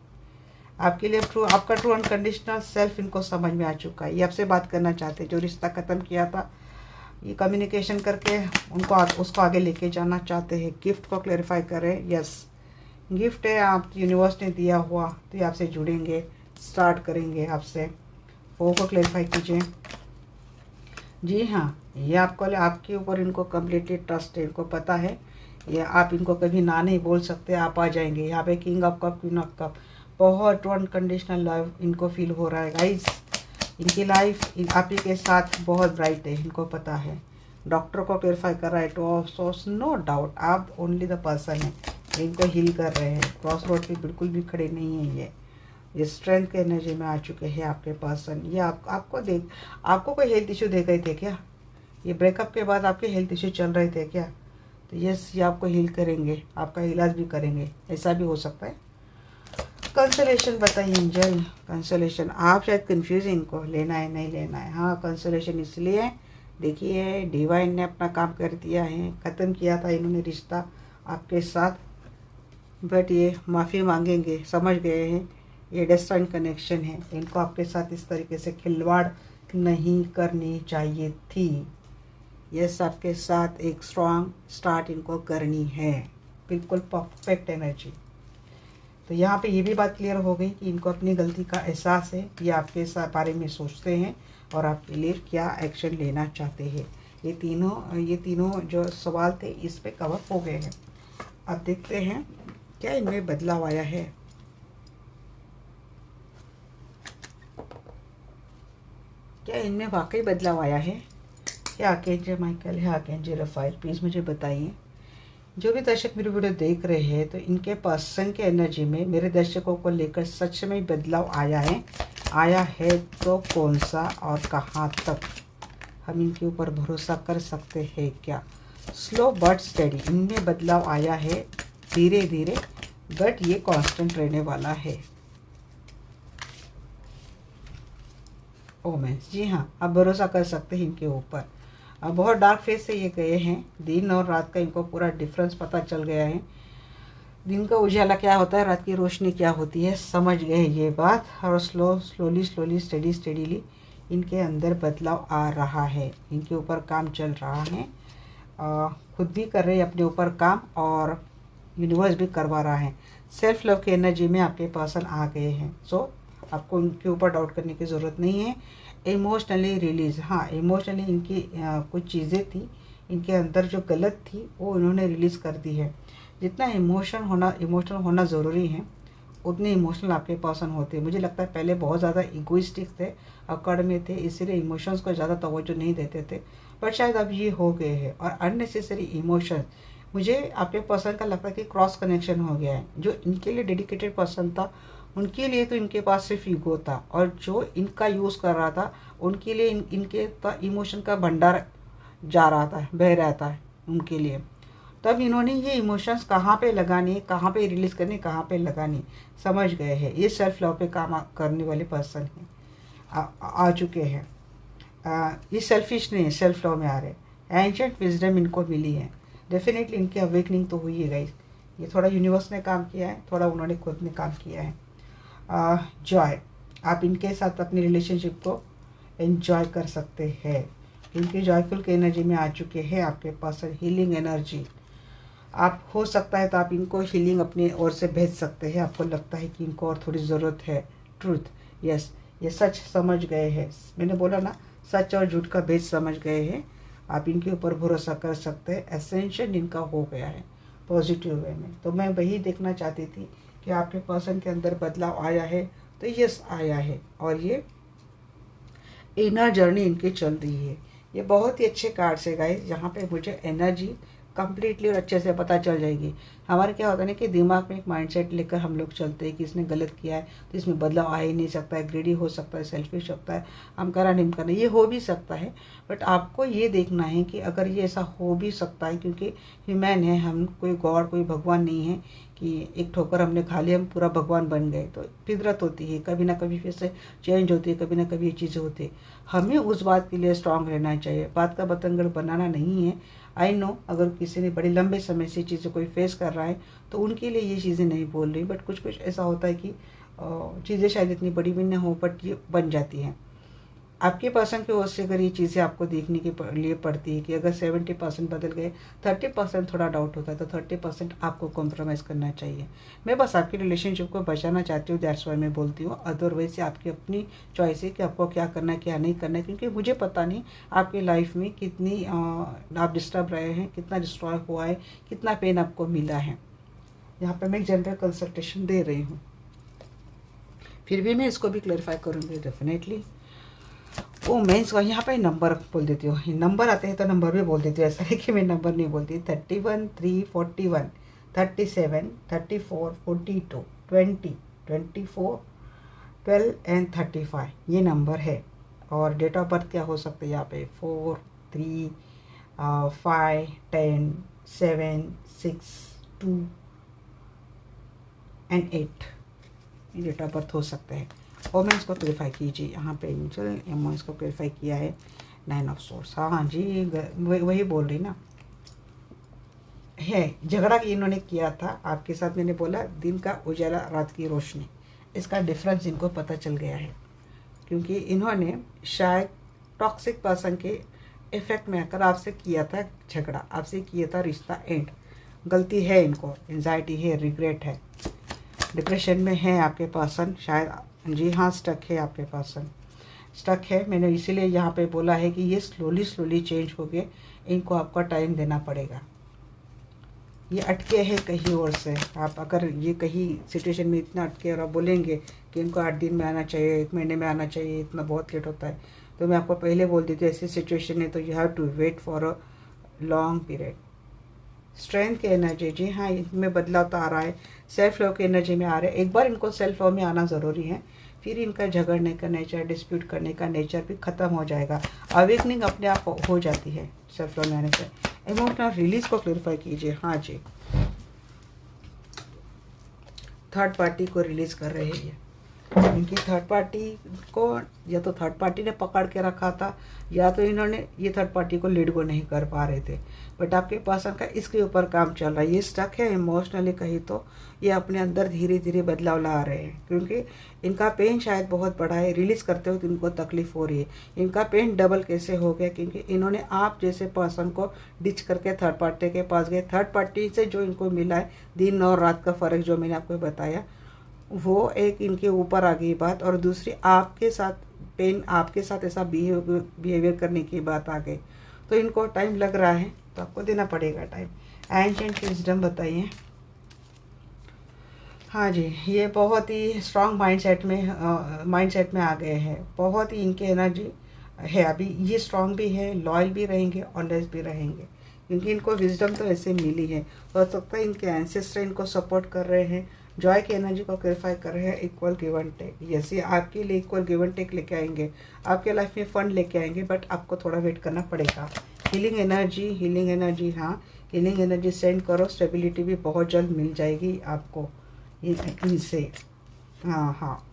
आपके लिए आपका ट्रू अनकंडीशनल सेल्फ इनको समझ में आ चुका है। ये आपसे बात करना चाहते हैं, जो रिश्ता ख़त्म किया था ये कम्युनिकेशन करके उनको उसको आगे लेके जाना चाहते हैं। गिफ्ट को क्लैरिफाई करें। यस, गिफ्ट है, आप यूनिवर्स ने दिया हुआ, तो ये आपसे जुड़ेंगे, स्टार्ट करेंगे आपसे। वो को क्लैरिफाई कीजिए। जी हाँ, ये आपके ऊपर इनको कम्प्लीटली ट्रस्ट है, इनको पता है ये आप इनको कभी ना नहीं बोल सकते, आप आ जाएंगे। यहाँ पे king of cup, queen of cup, बहुत अनकंडीशनल लव इनको फील हो रहा है गाइस। इनकी लाइफ आप ही के साथ बहुत ब्राइट है, इनको पता है। डॉक्टर को क्लेरिफाई कर रहा है, two of swords, no doubt आप ओनली द पर्सन है, इनको हील कर रहे हैं। क्रॉस रोड पे बिल्कुल भी खड़े नहीं हैं ये स्ट्रेंथ के एनर्जी में आ चुके हैं आपके पर्सन। ये आपको कोई हेल्थ इशू दे गए थे क्या? ये ब्रेकअप के बाद आपके हेल्थ इशू चल रहे थे क्या? तो यस, ये आपको हील करेंगे, आपका इलाज भी करेंगे, ऐसा भी हो सकता है। कंसोलेशन बताइए एंजल, कंसोलेशन। आप शायद कंफ्यूज हैं, इनको लेना है नहीं लेना है। हाँ, कंसोलेशन इसलिए, देखिए डिवाइन ने अपना काम कर दिया है, ख़त्म किया था इन्होंने रिश्ता आपके साथ, बट ये माफ़ी मांगेंगे, समझ गए हैं ये डेस्टिनी कनेक्शन है। इनको आपके साथ इस तरीके से खिलवाड़ नहीं करनी चाहिए थी। यस, आपके साथ एक स्ट्रॉन्ग स्टार्ट इनको करनी है, बिल्कुल परफेक्ट एनर्जी। तो यहाँ पे ये भी बात क्लियर हो गई कि इनको अपनी गलती का एहसास है, ये आपके बारे में सोचते हैं और आपके लिए क्या एक्शन लेना चाहते हैं। ये तीनों जो सवाल थे इस पे कवर हो गए हैं। अब देखते हैं क्या इनमें बदलाव आया है। क्या इनमें वाकई बदलाव आया है? क्या आर्कएंजल माइकल है, आर्कएंजल रफाइल, प्लीज़ मुझे बताइए। जो भी दर्शक मेरी वीडियो देख रहे हैं, तो इनके पर्सन के एनर्जी में मेरे दर्शकों को लेकर सच में बदलाव आया है तो कौन सा और कहाँ तक? हम इनके ऊपर भरोसा कर सकते हैं क्या? स्लो बट स्टेडी, इनमें बदलाव आया है धीरे धीरे, बट ये कांस्टेंट रहने वाला है। ओमेंस, जी हाँ, आप भरोसा कर सकते हैं इनके ऊपर। अब बहुत डार्क फेज से ये गए हैं, दिन और रात का इनको पूरा डिफरेंस पता चल गया है। दिन का उजाला क्या होता है, रात की रोशनी क्या होती है, समझ गए ये बात। और स्लोली स्टेडीली इनके अंदर बदलाव आ रहा है, इनके ऊपर काम चल रहा है। खुद भी कर रहे हैं अपने ऊपर काम, और यूनिवर्स भी करवा रहा है। सेल्फ लव की एनर्जी में आपके पर्सन आ गए हैं। सो आपको इनके ऊपर डाउट करने की ज़रूरत नहीं है। इमोशनली रिलीज़, हाँ, इमोशनली इनकी कुछ चीज़ें थी इनके अंदर जो गलत थी, वो इन्होंने रिलीज़ कर दी है। जितना इमोशनल होना ज़रूरी है, उतने इमोशनल आपके पर्सन होते हैं। मुझे लगता है पहले बहुत ज़्यादा इगोइस्टिक थे, अकड़ में थे, इसीलिए इमोशंस को ज़्यादा तवज्जो नहीं देते थे, बट शायद अब ये हो गए हैं। और अननेसेसरी इमोशंस, मुझे आपके पर्सन का लगता है कि क्रॉस कनेक्शन हो गया है। जो इनके लिए डेडिकेटेड पर्सन था, उनके लिए तो इनके पास सिर्फ ईगो था, और जो इनका यूज़ कर रहा था उनके लिए इनके इमोशन का भंडार जा रहा था, बह रहा था उनके लिए। तब इन्होंने ये इमोशंस कहाँ पे लगाने, कहाँ पे रिलीज़ करने, कहाँ पे लगाने समझ गए हैं। ये सेल्फ लव पे काम करने वाले पर्सन हैं, आ चुके हैं। ये सेल्फिश नहीं है, सेल्फ लव में आ रहे हैं। एंशिएंट विजडम इनको मिली है, डेफिनेटली इनकी अवेकनिंग तो हुई है गाइस। ये थोड़ा यूनिवर्स ने काम किया है, थोड़ा उन्होंने खुद ने काम किया है। जॉय, आप इनके साथ अपनी रिलेशनशिप को एंजॉय कर सकते हैं। इनकी जॉयफुल की एनर्जी में आ चुके हैं आपके पास। हीलिंग एनर्जी, आप हो सकता है तो आप इनको हीलिंग अपनी ओर से भेज सकते हैं। आपको लगता है कि इनको और थोड़ी ज़रूरत है। ट्रूथ, यस, ये सच समझ गए हैं। मैंने बोला ना, सच और झूठ का भेद समझ गए हैं। आप इनके ऊपर भरोसा कर सकते हैं। एसेंशन इनका हो गया है पॉजिटिव वे में। तो मैं वही देखना चाहती थी कि आपके पर्सन के अंदर बदलाव आया है, तो यस आया है। और ये इनर जर्नी इनकी चल रही है। ये बहुत ही अच्छे कार्ड्स है गाइस, जहाँ पे मुझे एनर्जी कंप्लीटली और अच्छे से पता चल जाएगी। हमारे क्या होता है ना कि दिमाग में एक माइंडसेट लेकर हम लोग चलते हैं कि इसने गलत किया है तो इसमें बदलाव आ ही नहीं सकता है, ग्रेडी हो सकता है, सेल्फिश सकता है, हम करा नहीं करना, ये हो भी सकता है। बट आपको ये देखना है कि अगर ये ऐसा हो भी सकता है, क्योंकि ह्यूमन है हम, कोई गॉड कोई भगवान नहीं है कि एक ठोकर हमने खा लिया हम पूरा भगवान बन गए। तो फितरत होती है, कभी ना कभी फिर से चेंज होती है, कभी ना कभी ये चीज़ें होती है। हमें उस बात के लिए स्ट्रांग रहना चाहिए, बात का बतंगड़ बनाना नहीं है। आई नो अगर किसी ने बड़े लंबे समय से चीज़ें कोई फेस कर रहा है तो उनके लिए ये चीज़ें नहीं बोल रही, बट कुछ कुछ ऐसा होता है कि चीज़ें शायद इतनी बड़ी भी ना हो बट ये बन जाती हैं। आपके पर्सन की ओर से अगर ये चीज़ें आपको देखने के लिए पड़ती है कि अगर 70% बदल गए, 30% थोड़ा डाउट होता है, तो 30% आपको कॉम्प्रोमाइज़ करना चाहिए। मैं बस आपकी रिलेशनशिप को बचाना चाहती हूँ, दैट्स वाई मैं बोलती हूँ। अदरवाइज आपकी अपनी चॉइस है कि आपको क्या करना है क्या नहीं करना है, क्योंकि मुझे पता नहीं आपकी लाइफ में कितनी आप डिस्टर्ब रहे हैं, कितना डिस्ट्रॉय हुआ है, कितना पेन आपको मिला है। यहाँ पर मैं एक जनरल कंसल्टेशन दे रही हूँ, फिर भी मैं इसको भी क्लैरिफाई करूँगी डेफिनेटली। ओ मैं इसको यहाँ पे नंबर बोल देती हूँ, नंबर आते हैं तो नंबर भी बोल देती हूँ, ऐसा है कि मैं नंबर नहीं बोलती। 31, 3, 41, 37, 34, 42, 20, 24, 12 एंड 35 ये नंबर है। और डेट ऑफ बर्थ क्या हो सकता है यहाँ पे 4, 3, 5, 10, 7, 6, 2 एंड 8 ये डेट ऑफ बर्थ हो सकता है। और मैं इसको क्लेरिफाई कीजिए यहाँ पे एंजल, मैं इसको क्लेरिफाई किया है 9 ऑफ सोर्स। हाँ जी वही बोल रही ना है। झगड़ा इन्होंने किया था आपके साथ, मैंने बोला दिन का उजाला रात की रोशनी, इसका डिफरेंस इनको पता चल गया है, क्योंकि इन्होंने शायद टॉक्सिक पर्सन के इफेक्ट में आकर आपसे किया था झगड़ा, आपसे किया था रिश्ता एंड। गलती है इनको, एंजाइटी है, रिग्रेट है, डिप्रेशन में है आपके पर्सन शायद। जी हाँ स्टक है आपके पर्सन, स्टक है। मैंने इसीलिए यहाँ पे बोला है कि ये स्लोली चेंज हो गए, इनको आपका टाइम देना पड़ेगा। ये अटके हैं कहीं और से। आप अगर ये कहीं सिचुएशन में इतना अटके और आप बोलेंगे कि इनको 8 दिन में आना चाहिए, 1 महीने में आना चाहिए, इतना बहुत लेट होता है, तो मैं आपको पहले बोल देती हूँ ऐसी सिचुएशन है तो you have to wait for a long period. Strength की एनर्जी, जी हाँ इनमें बदलाव तो आ रहा है, सेल्फ लव की एनर्जी में आ रहा है। एक बार इनको सेल्फ लव में आना ज़रूरी है, फिर इनका झगड़ने का नेचर, डिस्प्यूट करने का नेचर भी ख़त्म हो जाएगा। अवेकनिंग अपने आप हो जाती है सेल्फ लव में आने से। इमोशनल रिलीज को क्लियरिफाई कीजिए। हाँ जी थर्ड पार्टी को रिलीज़ कर रहे हैं इनकी थर्ड पार्टी को, या तो थर्ड पार्टी ने पकड़ के रखा था या तो इन्होंने ये थर्ड पार्टी को लीड को नहीं कर पा रहे थे, बट आपके पर्सन का इसके ऊपर काम चल रहा है। ये स्टक है इमोशनली, कहीं तो ये अपने अंदर धीरे धीरे बदलाव ला रहे हैं, क्योंकि इनका पेन शायद बहुत बड़ा है। रिलीज़ करते हुए इनको तकलीफ हो रही है। इनका पेन डबल कैसे हो गया, क्योंकि इन्होंने आप जैसे पर्सन को डिच करके थर्ड पार्टी के पास गए। थर्ड पार्टी से जो इनको मिला है, दिन और रात का फ़र्क जो मैंने आपको बताया, वो एक इनके ऊपर आ गई बात, और दूसरी आपके साथ पेन, आपके साथ ऐसा बिहेवियर करने की बात आ गई। तो इनको टाइम लग रहा है, तो आपको देना पड़ेगा टाइम। एंशिएंट विजडम बताइए। हाँ जी ये बहुत ही स्ट्रांग माइंडसेट में आ गए हैं। बहुत ही इनकी एनर्जी है अभी, ये स्ट्रांग भी है, लॉयल भी रहेंगे, ऑनेस्ट भी रहेंगे, क्योंकि इनको विजडम तो ऐसे मिली है। हो सकता है इनके एंसेस्टर इनको सपोर्ट कर रहे हैं, जॉय की एनर्जी को क्लेरिफाई कर रहे हैं। Equal give and take, yes ये आपके लिए इक्वल गिव एंड टेक लेके आएंगे, आपके लाइफ में फंड लेके आएंगे, बट आपको थोड़ा वेट करना पड़ेगा। हीलिंग एनर्जी, हाँ हीलिंग एनर्जी सेंड करो। स्टेबिलिटी भी बहुत जल्द मिल जाएगी आपको इनसे। हाँ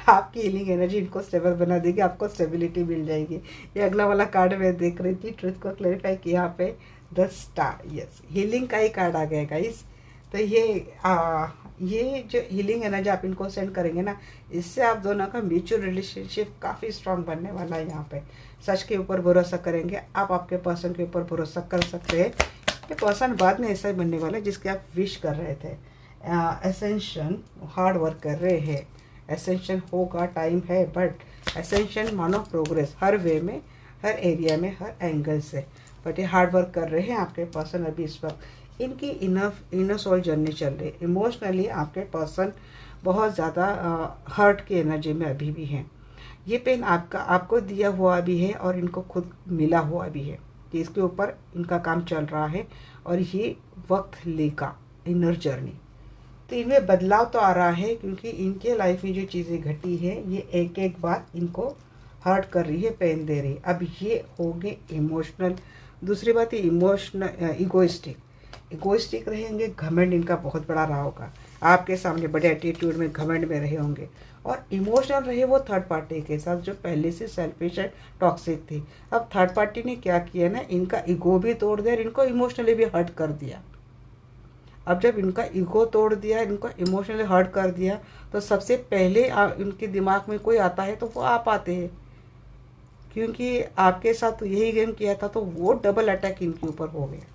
आपकी हीलिंग एनर्जी इनको स्टेबल बना देगी, आपको स्टेबिलिटी मिल जाएगी। ये अगला वाला कार्ड मैं देख रही थी, ट्रुथ को क्लेरिफाई किया यहाँ पे 10 स्टार, यस हीलिंग का ही कार्ड आ गया गाइस। तो ये जो हीलिंग एनर्जी आप इनको सेंड करेंगे ना, इससे आप दोनों का म्यूचुअल रिलेशनशिप काफ़ी स्ट्रांग बनने वाला है। यहाँ पे सच के ऊपर भरोसा करेंगे आप, आपके पर्सन के ऊपर भरोसा कर सकते हैं। ये पर्सन बाद में ऐसा ही बनने वाला है जिसके आप विश कर रहे थे। एसेंशन हार्ड वर्क कर रहे हैं, एसेंशन होगा, टाइम है, बट एसेंशन मानो प्रोग्रेस हर वे में, हर एरिया में, हर एंगल से। बट ये हार्ड वर्क कर रहे हैं आपके पर्सन अभी इस वक्त। इनकी इनर सोल जर्नी चल रही है। इमोशनली आपके पर्सन बहुत ज़्यादा हर्ट की एनर्जी में अभी भी हैं। ये पेन आपको दिया हुआ भी है और इनको खुद मिला हुआ भी है, कि इसके ऊपर इनका काम चल रहा है और ये वक्त लेगा इनर जर्नी। तो इनमें बदलाव तो आ रहा है, क्योंकि इनके लाइफ में जो चीज़ें घटी है ये एक एक बात इनको हर्ट कर रही है, पेन दे रही है। अब ये हो गए इमोशनल। दूसरी बात है इगोइस्टिक रहेंगे, घमंड इनका बहुत बड़ा रहा होगा। आपके सामने बड़े एटीट्यूड में, घमंड में रहे होंगे, और इमोशनल रहे वो थर्ड पार्टी के साथ जो पहले से सेल्फिश एंड टॉक्सिक थी। अब थर्ड पार्टी ने क्या किया ना, इनका ईगो भी तोड़ दिया, इनको इमोशनली भी हर्ट कर दिया। अब जब इनका ईगो तोड़ दिया, इनको इमोशनली हर्ट कर दिया, तो सबसे पहले इनके दिमाग में कोई आता है तो वो आप आते हैं, क्योंकि आपके साथ तो यही गेम किया था, तो वो डबल अटैक इनके ऊपर हो गया।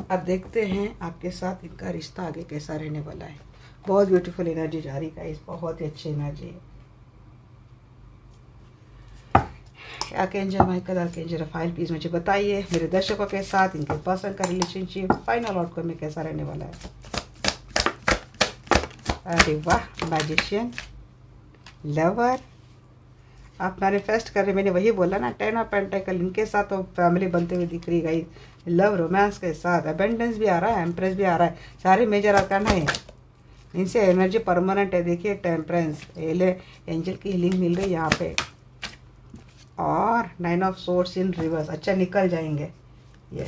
अब देखते हैं आपके साथ इनका रिश्ता आगे कैसा रहने वाला है। बहुत ब्यूटीफुल एनर्जी जा रही है, बहुत ही अच्छी एनर्जी है। Archangel Michael, archangel Rafale, please मुझे बताइए मेरे दर्शकों के साथ इनके पर्सन का रिलेशनशिप फाइनल आउटकम में कैसा रहने वाला है। अरे वाह, मैजिशियन, लवर, आप मैनिफेस्ट कर रहे, मैंने वही बोला ना, 10 ऑफ पेंटिकल, इनके साथ तो फैमिली बनते हुए दिख रही गई, लव रोमांस के साथ अबेंडेंस भी आ रहा है, एम्प्रेस भी आ रहा है, सारे मेजर आर्कान है, इनसे एनर्जी परमानेंट है। देखिए टेम्परेंस, एंजल की हीलिंग मिल गई यहाँ पे, और 9 ऑफ सोर्ड्स इन रिवर्स। अच्छा, निकल जाएंगे ये,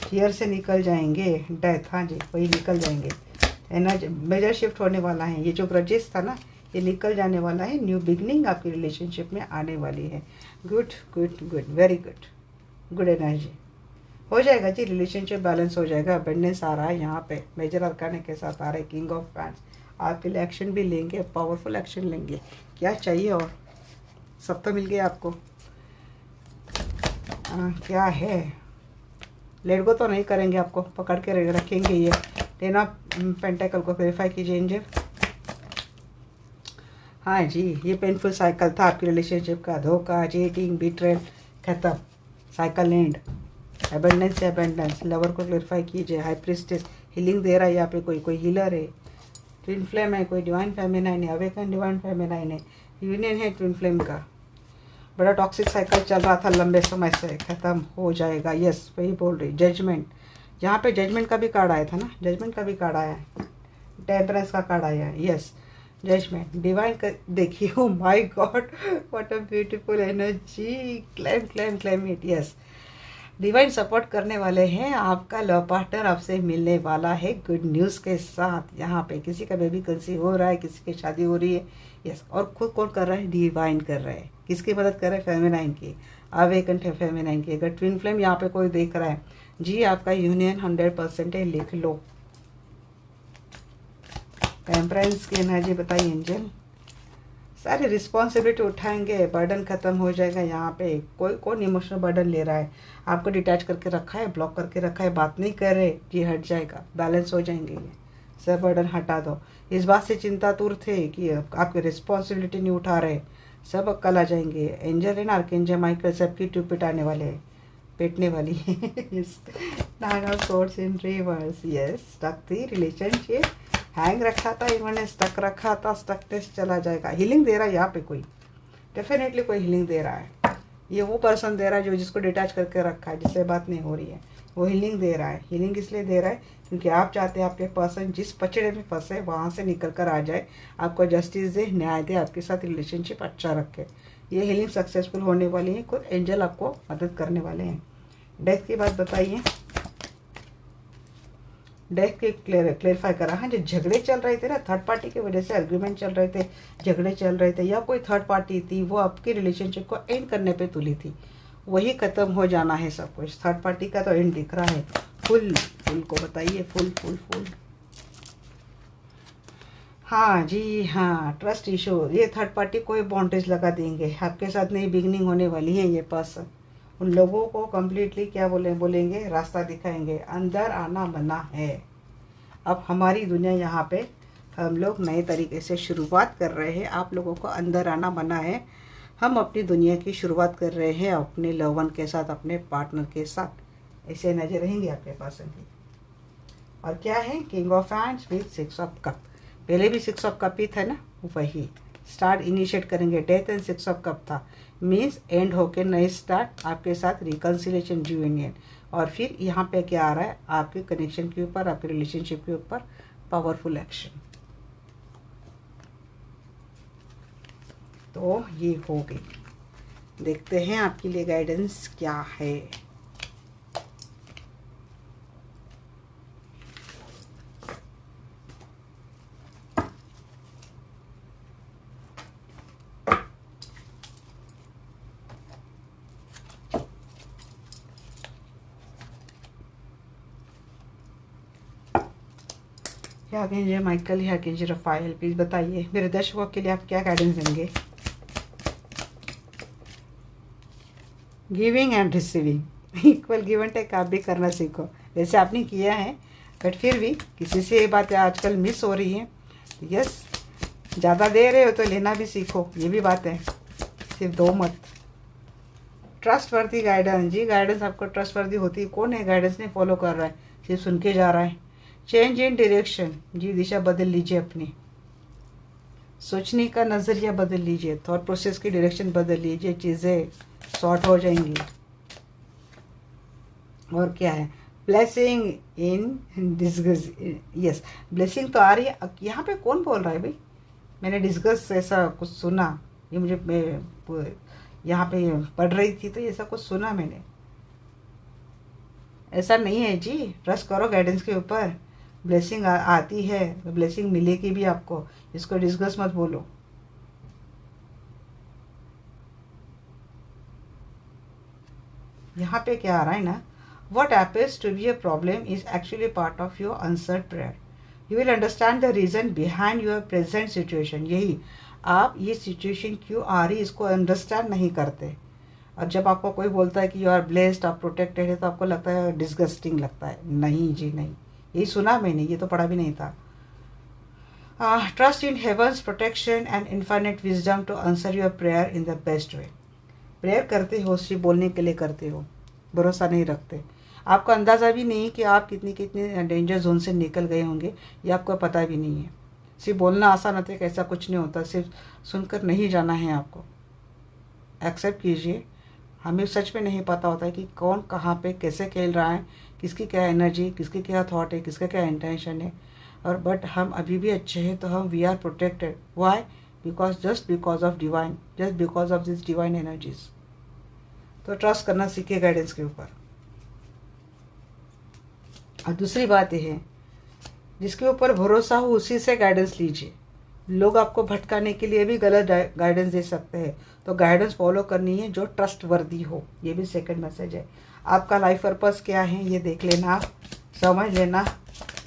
फियर से निकल जाएंगे, डेथ, हाँ जी वही निकल जाएंगे। एनर्जी मेजर शिफ्ट होने वाला है, ये जो ग्रजेस था ना ये निकल जाने वाला है, न्यू बिगनिंग आपकी रिलेशनशिप में आने वाली है। Good good good, very good, good energy हो जाएगा जी, रिलेशनशिप बैलेंस हो जाएगा। अबेंडेंस आ रहा है यहाँ पे, मेजर अरकान के साथ आ रहा है, किंग ऑफ फैंस, आपके लिए एक्शन भी लेंगे, पावरफुल एक्शन लेंगे। क्या चाहिए और, सब तो मिल गया आपको। क्या है, लेट गो तो नहीं करेंगे, आपको पकड़ के रखेंगे। ये 10 ऑफ पेंटिकल को वेरीफाई कीजिए एंजल। हाँ जी, ये पेनफुल साइकिल था आपकी रिलेशनशिप का, धोखा, चीटिंग, बिट्रेल, खत्म, साइकिल एंड, एबेंडेंस से एबेंडेंस। लवर को क्लेरिफाई कीजिए, हाई प्रिस्टेस हीलिंग दे रहा है यहाँ पे, कोई हीलर है, ट्विन फ्लेम है, कोई डिवाइन फेमिनाइन है, अवेकन डिवाइन फेमिनाइन है, यूनियन है ट्विन फ्लेम का। बड़ा टॉक्सिक साइकिल चल रहा था लंबे समय से, ख़त्म हो जाएगा। यस, वही बोल रही, जजमेंट, यहाँ पे जजमेंट का भी कार्ड आया था ना, जजमेंट का भी कार्ड आया है, टेम्परेंस का कार्ड आया है, यस जजमेंट, डिवाइन का। देखिए, oh my God, what a beautiful energy, claim claim claim it. Yes, divine support करने वाले हैं, आपका लव पार्टनर आपसे मिलने वाला है गुड न्यूज़ के साथ। यहाँ पे किसी का बेबी कंसीव हो रहा है, किसी की शादी हो रही है, यस। और खुद कौन कर रहा है, डिवाइन कर रहा है। किसकी मदद कर रहा है, फेमिनाइन की, अवेकंट है फेमिनाइन की। अगर ट्विन फ्लेम यहाँ पे कोई देख रहा है जी, आपका यूनियन 100% है, लिख लो। टेम्परेंस की एनर्जी बताइए एंजल। सारी रिस्पॉन्सिबिलिटी उठाएंगे, बर्डन खत्म हो जाएगा। यहाँ पे कौन इमोशनल बर्डन ले रहा है, आपको डिटैच करके रखा है, ब्लॉक करके रखा है, बात नहीं कर रहे जी, हट जाएगा, बैलेंस हो जाएंगे। ये सब बर्डन हटा दो। इस बात से चिंतातुर थे कि आपकी रिस्पॉन्सिबिलिटी नहीं उठा रहे, सब कल आ जाएंगे। एंजल है ना, आर्कएंजल माइकल सबकी ट्यूब पिटाने वाले हैं, पेटने वाली है। 9 of swords in reverse, yes. Stuck थी रिलेशनशिप, हैंग रखा था इन्होंने, स्टक रखा था, स्टक टेस्ट चला जाएगा। हीलिंग दे रहा है यहाँ पे कोई, डेफिनेटली कोई हीलिंग दे रहा है। ये वो पर्सन दे रहा है जो जिसको डिटैच करके रखा है, जिससे बात नहीं हो रही है, वो हीलिंग दे रहा है। हीलिंग इसलिए दे रहा है क्योंकि आप चाहते हैं आपके पर्सन जिस पचड़े में फंसे वहाँ से निकल कर आ जाए, आपको जस्टिस दे, न्याय दे, आपके साथ रिलेशनशिप अच्छा रखे। ये हीलिंग सक्सेसफुल होने वाली है, खुद एंजल आपको मदद करने वाले हैं। डेथ की बात बताइए, डेथ के क्लेरिफाई करा। हाँ, जो झगड़े चल रहे थे ना, थर्ड पार्टी की वजह से एग्रीमेंट चल रहे थे, झगड़े चल रहे थे, या कोई थर्ड पार्टी थी वो आपकी रिलेशनशिप को एंड करने पे तुली थी, वही खत्म हो जाना है सब कुछ। थर्ड पार्टी का तो एंड दिख रहा है। फुल को बताइए, फुल। हाँ जी, हाँ, ट्रस्ट इशू, ये थर्ड पार्टी कोई बाउंड्रीज लगा देंगे, आपके साथ नई बिगनिंग होने वाली है। ये पर्सन उन लोगों को कम्प्लीटली क्या बोलेंगे, रास्ता दिखाएंगे, अंदर आना मना है। अब हमारी दुनिया यहाँ पे हम लोग नए तरीके से शुरुआत कर रहे हैं, आप लोगों को अंदर आना मना है। हम अपनी दुनिया की शुरुआत कर रहे हैं अपने लव वन के साथ, अपने पार्टनर के साथ। ऐसे नजर रहेंगे आपके पास की। और क्या है, king of hands with 6 of cup, पहले भी 6 ऑफ कप ही था ना, वही स्टार्ट इनिशिएट करेंगे। डेथ एंड 6 ऑफ कप था, मीन्स एंड होके नए स्टार्ट, आपके साथ रिकन्सिलेशन, यूनियन। और फिर यहाँ पे क्या आ रहा है, आपके कनेक्शन के ऊपर, आपके रिलेशनशिप के ऊपर पावरफुल एक्शन। तो ये हो गई। देखते हैं आपके लिए गाइडेंस क्या है। या आर्कएंजल माइकल, या आर्कएंजल रफाएल, प्लीज़ बताइए मेरे दर्शकों के लिए आप क्या गाइडेंस देंगे। Giving and receiving, equal give and take आप भी करना सीखो। वैसे आपने किया है, बट फिर भी किसी से ये बातें आजकल मिस हो रही हैं। यस, ज़्यादा दे रहे हो तो लेना भी सीखो, ये भी बात है, सिर्फ दो मत। ट्रस्ट वर्दी गाइडेंस, जी गाइडेंस आपको ट्रस्ट वर्दी होती है। कौन है गाइडेंस नहीं फॉलो कर रहा है, सिर्फ सुन के जा रहा है। चेंज इन डायरेक्शन, जी दिशा बदल लीजिए अपनी, सोचने का नज़रिया बदल लीजिए, थॉट प्रोसेस की डायरेक्शन बदल लीजिए, चीज़ें सॉर्ट हो जाएंगी। और क्या है, blessing in disguise, yes blessing तो आ रही है। यहाँ पे कौन बोल रहा है भाई, मैंने डिस्कस ऐसा कुछ सुना, ये मुझे मैं यहाँ पे पढ़ रही थी तो ऐसा कुछ सुना मैंने। ऐसा नहीं है जी, ट्रस्ट करो गाइडेंस के ऊपर। ब्लेसिंग आती है, ब्लेसिंग मिलेगी भी आपको, इसको डिस्कस मत बोलो। यहाँ पे क्या आ रहा है ना, what happens to be a problem is actually part of your answered prayer. You will understand the reason behind your present situation. यही, आप ये सिचुएशन क्यों आ रही इसको अंडरस्टैंड नहीं करते। और जब आपको कोई बोलता है कि यू आर ब्लेस्ड, आप प्रोटेक्टेड है, तो आपको लगता है डिस्गस्टिंग लगता है। नहीं जी नहीं, यही सुना मैंने, ये तो पढ़ा भी नहीं था। Trust in heaven's protection and infinite wisdom to answer your prayer in the best way. Prayer करते हो सिर्फ बोलने के लिए करते हो, भरोसा नहीं रखते। आपको अंदाज़ा भी नहीं कि आप कितनी कितने डेंजर जोन से निकल गए होंगे, ये आपको पता भी नहीं है। सिर्फ बोलना आसान होता है कि ऐसा कुछ नहीं होता, सिर्फ सुनकर नहीं जाना है आपको। एक्सेप्ट कीजिए, हमें सच में नहीं पता होता है कि कौन कहाँ पे कैसे खेल रहा है, किसकी क्या एनर्जी, किसकी क्या थॉट है, किसका क्या इंटेंशन है। और बट हम अभी भी अच्छे हैं, तो हम we are protected. Why? Just because of divine, just because of this divine energies. तो ट्रस्ट करना सीखिए गाइडेंस के ऊपर। और दूसरी बात यह है, जिसके ऊपर भरोसा हो उसी से गाइडेंस लीजिए। लोग आपको भटकाने के लिए भी गलत गाइडेंस दे सकते हैं, तो गाइडेंस फॉलो करनी है जो ट्रस्ट वर्दी हो। ये भी सेकंड मैसेज है। आपका लाइफ पर्पस क्या है ये देख लेना, समझ लेना।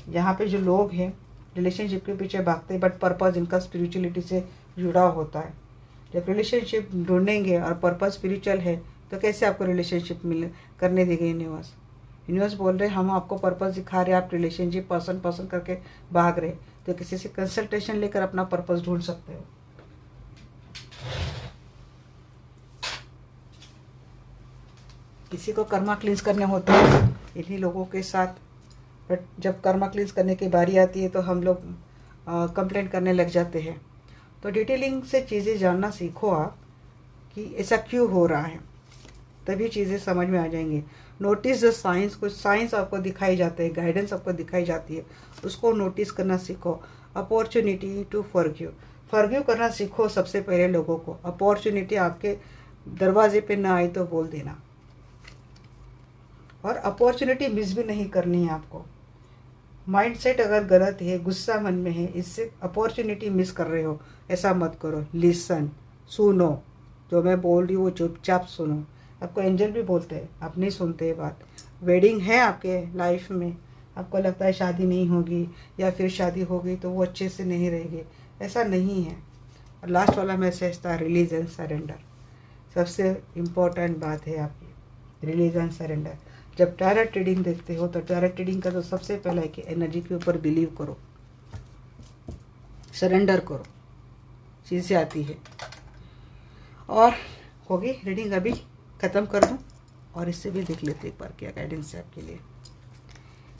यहाँ पे जो लोग हैं रिलेशनशिप के पीछे भागते हैं, बट पर्पस इनका स्पिरिचुअलिटी से जुड़ा होता है। जब रिलेशनशिप ढूंढेंगे और पर्पस स्पिरिचुअल है, तो कैसे आपको रिलेशनशिप करने देंगे यूनिवर्स। यूनिवर्स बोल रहे हम आपको पर्पस दिखा रहे, आप रिलेशनशिप पसंद करके भाग रहे, तो किसी से कंसल्टेशन लेकर अपना पर्पस ढूंढ सकते हो। किसी को कर्मा क्लींस करने होता है इन्हीं लोगों के साथ, बट जब कर्मा क्लींस करने की बारी आती है तो हम लोग कंप्लेंट करने लग जाते हैं। तो डिटेलिंग से चीज़ें जानना सीखो आप कि ऐसा क्यों हो रहा है, तभी चीज़ें समझ में आ जाएंगी। नोटिस द साइंस, कुछ साइंस आपको दिखाई जाते हैं, गाइडेंस आपको दिखाई जाती है, उसको नोटिस करना सीखो। अपॉर्चुनिटी टू फॉरगिव करना सीखो। सबसे पहले लोगों को अपॉर्चुनिटी आपके दरवाजे पे ना आए तो बोल देना, और अपॉर्चुनिटी मिस भी नहीं करनी है आपको। माइंडसेट अगर गलत है, गुस्सा मन में है, इससे अपॉर्चुनिटी मिस कर रहे हो, ऐसा मत करो। लिसन, सुनो, जो मैं बोल रही हूँ वो चुपचाप सुनो। आपको एंजल भी बोलते हैं, आप नहीं सुनते ये बात। वेडिंग है आपके लाइफ में, आपको लगता है शादी नहीं होगी, या फिर शादी होगी तो वो अच्छे से नहीं रहेगी, ऐसा नहीं है। और लास्ट वाला मैसेज था रिलीज एंड सरेंडर। सबसे इम्पोर्टेंट बात है आपकी रिलीज एंड सरेंडर। जब डायरेक्ट रीडिंग देखते हो तो डायरेक्ट रीडिंग का तो सबसे पहला है कि एनर्जी के ऊपर बिलीव करो, सरेंडर करो, चीज़ें आती है। और होगी रीडिंग, अभी ख़त्म कर दूं और इससे भी देख लेते एक बार क्या गाइडेंस है आपके लिए,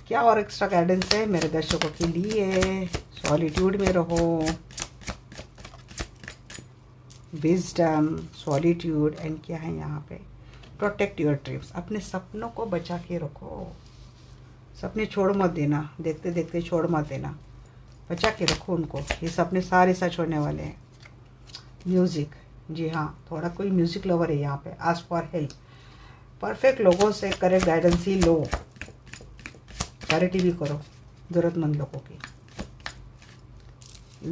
क्या और एक्स्ट्रा गाइडेंस है मेरे दर्शकों के लिए। सॉलिट्यूड में रहो, विजडम, सॉलिट्यूड एंड क्या है यहाँ पे, प्रोटेक्ट योर ड्रीम्स। अपने सपनों को बचा के रखो, सपने छोड़ मत देना, देखते देखते छोड़ मत देना, बचा के रखो उनको। ये सपने सारे सच होने वाले हैं। म्यूज़िक, जी हाँ, थोड़ा कोई म्यूज़िक लवर है यहाँ पे। आस्क फॉर हेल्प, परफेक्ट लोगों से करेक्ट गाइडेंस ही लो, चैरिटी भी करो ज़रूरतमंद लोगों की।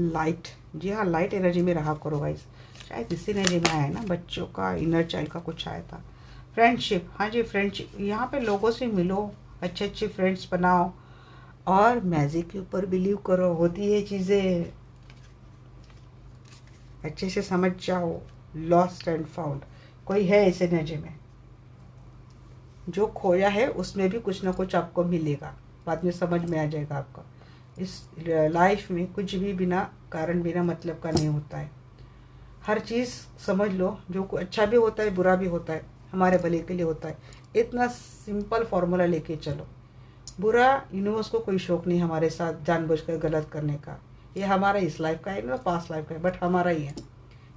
लाइट, जी हाँ, लाइट एनर्जी में रहा करो गाइस। शायद इसी एनर्जी में आया है ना, बच्चों का, इनर चाइल्ड का कुछ आया था। फ्रेंडशिप, हाँ जी फ्रेंडशिप, यहाँ पे लोगों से मिलो, अच्छे अच्छे फ्रेंड्स बनाओ, और मैजिक के ऊपर बिलीव करो, होती है चीज़ें, अच्छे से समझ जाओ। लॉस्ट एंड फाउंड, कोई है इस एनर्जी में, जो खोया है उसमें भी कुछ ना कुछ आपको मिलेगा, बाद में समझ में आ जाएगा आपका। इस लाइफ में कुछ भी बिना कारण बिना मतलब का नहीं होता है। हर चीज़ समझ लो, जो अच्छा भी होता है बुरा भी होता है, हमारे भले के लिए होता है। इतना सिंपल फॉर्मूला लेके चलो। बुरा यूनिवर्स को कोई शौक नहीं हमारे साथ जानबूझकर गलत करने का। ये हमारा इस लाइफ का है ना, पास्ट लाइफ का है, बट हमारा ही है।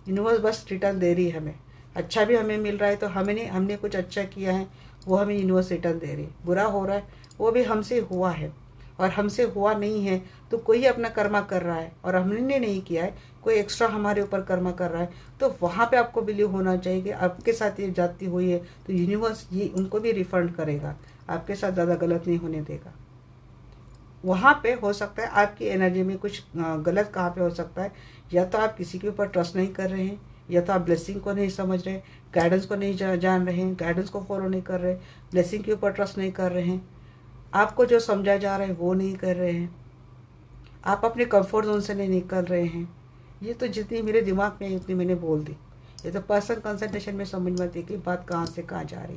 यूनिवर्स बस रिटर्न दे रही है हमें। अच्छा भी हमें मिल रहा है तो हमें नहीं, हमने कुछ अच्छा किया है वो हमें यूनिवर्स रिटर्न दे रही है। बुरा हो रहा है वो भी हमसे हुआ है, और हमसे हुआ नहीं है तो कोई अपना कर्मा कर रहा है और हमने नहीं किया है, कोई एक्स्ट्रा हमारे ऊपर कर्मा कर रहा है। तो वहाँ पे आपको बिलीव होना चाहिए कि आपके साथ ये जाती हुई है तो यूनिवर्स ये उनको भी रिफंड करेगा, आपके साथ ज़्यादा गलत नहीं होने देगा। वहाँ पे हो सकता है आपकी एनर्जी में कुछ गलत कहाँ पे हो सकता है, या तो आप किसी के ऊपर ट्रस्ट नहीं कर रहे हैं, या तो आप ब्लेसिंग को नहीं समझ रहे, गाइडेंस को नहीं जान रहे हैं, गाइडेंस को फॉलो नहीं कर रहे, ब्लेसिंग के ऊपर ट्रस्ट नहीं कर रहे हैं, आपको जो समझा जा रहा है वो नहीं कर रहे हैं, आप अपने कंफर्ट जोन से नहीं निकल रहे हैं। ये तो जितनी मेरे दिमाग में है उतनी मैंने बोल दी। ये तो पर्सन कंसल्टेशन में समझ में आती है कि बात कहाँ से कहाँ जा रही।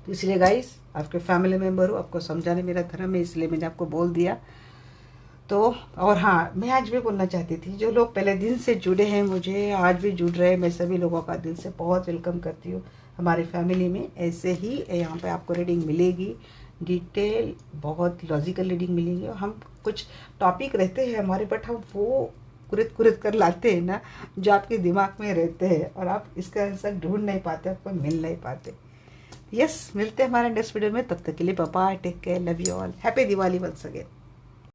तो इसलिए गाइस, आपके फैमिली मेम्बर हो, आपको समझाने मेरा धर्म है, इसलिए मैंने आपको बोल दिया। तो और हाँ, मैं आज भी बोलना चाहती थी, जो लोग पहले दिन से जुड़े हैं मुझे, आज भी जुड़ रहे हैं, मैं सभी लोगों का दिल से बहुत वेलकम करती हूँ हमारी फैमिली में। ऐसे ही यहाँ पे आपको रीडिंग मिलेगी, डिटेल बहुत लॉजिकल रीडिंग मिलेंगी। और हम कुछ टॉपिक रहते हैं हमारे, बट हम वो कुरित कुरित कर लाते हैं ना, जो आपके दिमाग में रहते हैं और आप इसका आंसर ढूंढ नहीं पाते, आपको मिल नहीं पाते। यस, मिलते हैं हमारे नेक्स्ट वीडियो में, तब तक के लिए bye bye, take care, love you all, happy Diwali once again.